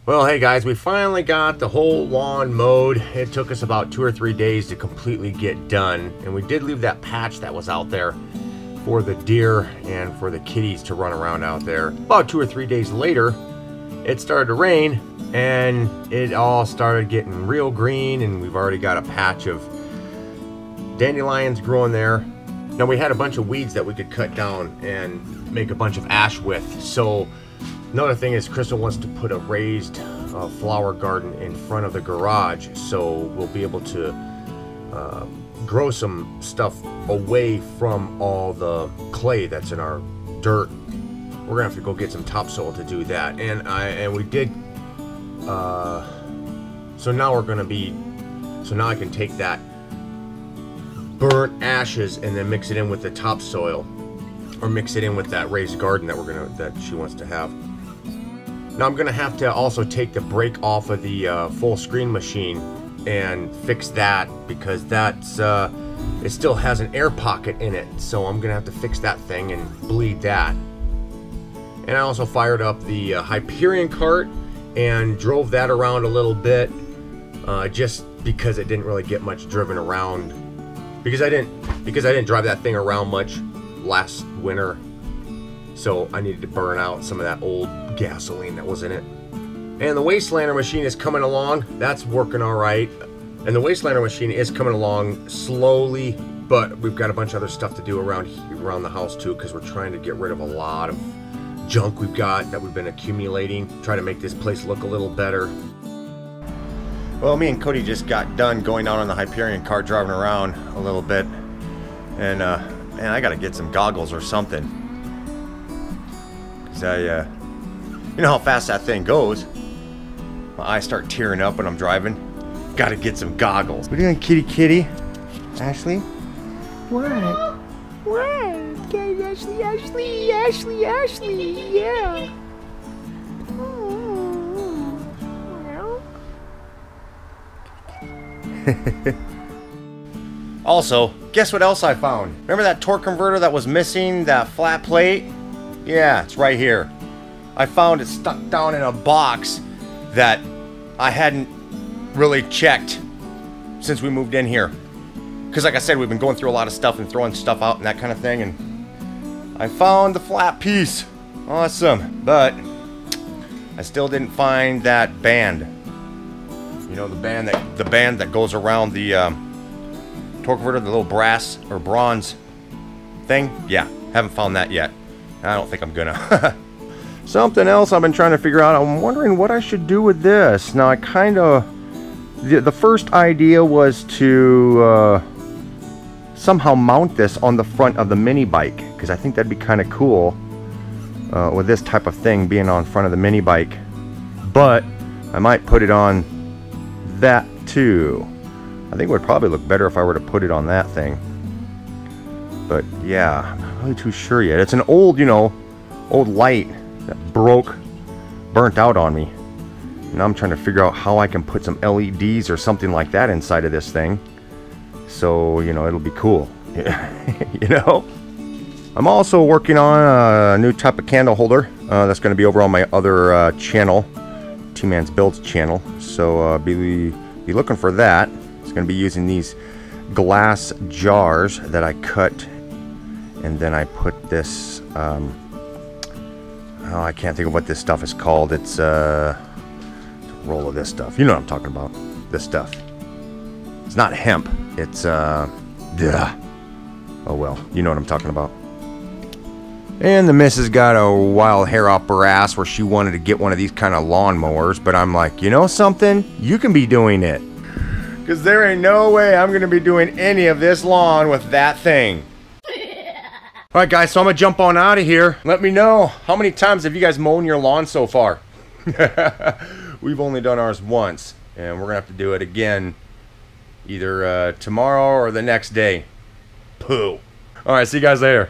Well, hey guys, we finally got the whole lawn mowed. It took us about 2 or 3 days to completely get done. And we did leave that patch that was out there for the deer and for the kitties to run around out there. About 2 or 3 days later, it started to rain and it all started getting real green, and we've already got a patch of dandelions growing there. Now, we had a bunch of weeds that we could cut down and make a bunch of ash with. So another thing is Crystal wants to put a raised flower garden in front of the garage, so we'll be able to grow some stuff away from all the clay that's in our dirt. We're gonna have to go get some topsoil to do that, and we did. So now I can take that burnt ashes and then mix it in with the topsoil, or mix it in with that raised garden that she wants to have. Now I'm gonna have to also take the brake off of the full screen machine and fix that, because that's it still has an air pocket in it, so I'm gonna have to fix that thing and bleed that. And I also fired up the Hyperion cart and drove that around a little bit, just because it didn't really get much driven around, because I didn't drive that thing around much last winter. So I needed to burn out some of that old gasoline that was in it. And the Wastelander machine is coming along. That's working all right. And the Wastelander machine is coming along slowly, but we've got a bunch of other stuff to do around the house too, because we're trying to get rid of a lot of junk we've got that we've been accumulating. Try to make this place look a little better. Well, me and Cody just got done going out on the Hyperion car, driving around a little bit. And man, I gotta get some goggles or something. You know how fast that thing goes. My eyes start tearing up when I'm driving. Gotta get some goggles. What are you doing, kitty kitty? Ashley? What? What? Ashley, Ashley, Ashley, Ashley, yeah. Also, guess what else I found? Remember that torque converter that was missing, that flat plate? Yeah, it's right here. I found it stuck down in a box that I hadn't really checked since we moved in here. Because like I said, we've been going through a lot of stuff and throwing stuff out and that kind of thing, and I found the flat piece. Awesome. But I still didn't find that band. You know, the band that goes around the torque converter, the little brass or bronze thing. Yeah, haven't found that yet. I don't think I'm gonna. Something else I've been trying to figure out. I'm wondering what I should do with this. Now, I kind of, the first idea was to somehow mount this on the front of the mini bike, because I think that'd be kind of cool with this type of thing being on front of the mini bike. But I might put it on that too. I think it would probably look better if I were to put it on that thing. But yeah, I'm not really too sure yet. It's an old, old light that burnt out on me. Now I'm trying to figure out how I can put some LEDs or something like that inside of this thing, so it'll be cool. I'm also working on a new type of candle holder that's going to be over on my other channel, T-Man's Builds channel, so be looking for that. It's going to be using these glass jars that I cut, and then I put this I can't think of what this stuff is called. It's a roll of this stuff. You know what I'm talking about. This stuff. It's not hemp. It's oh well, you know what I'm talking about. And the missus got a wild hair up her ass where she wanted to get one of these kind of lawn mowers, but I'm like, you know something? You can be doing it. Because there ain't no way I'm going to be doing any of this lawn with that thing. Alright guys, so I'm going to jump on out of here. Let me know, how many times have you guys mown your lawn so far? We've only done ours once, and we're going to have to do it again either tomorrow or the next day. Pooh. Alright, see you guys later.